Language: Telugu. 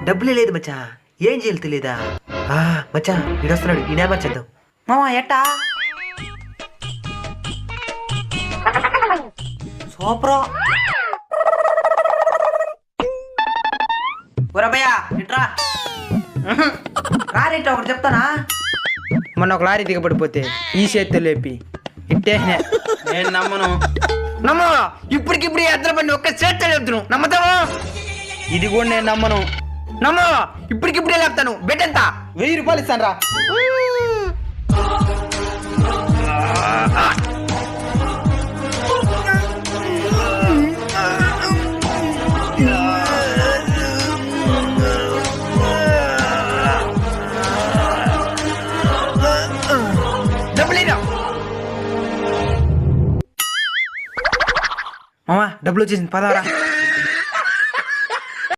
డబ్బులే లేదు మచ్చా, ఏం చేయాలి తెలీదా? మచ్చా వీడొస్తున్నాడు, ఈయన మచ్చేద్దాం. మామా ఎట్టా సూపరా ఒరబయ్యా ఇట్రా రారేట్రా ఒకటి చెప్తానా. మొన్న ఒక లారీ దిగబడిపోతే ఈ చేతితో లేపి ఇట్టేసినా. నేను నమ్మను. నమ్మ ఇప్పటికిప్పుడు ఎద్దరు పని ఒక్క చేతితో లేపుతున్నావు, నమ్మతావా? ఇది కూడా నేను నమ్మను. నమ్మ ఇప్పటికిప్పుడే లేపుతాను. బెడ్ ఎంత? 1000 రూపాయలు ఇస్తాను రా. మామా డబ్బులు వచ్చేసింది, పదారా.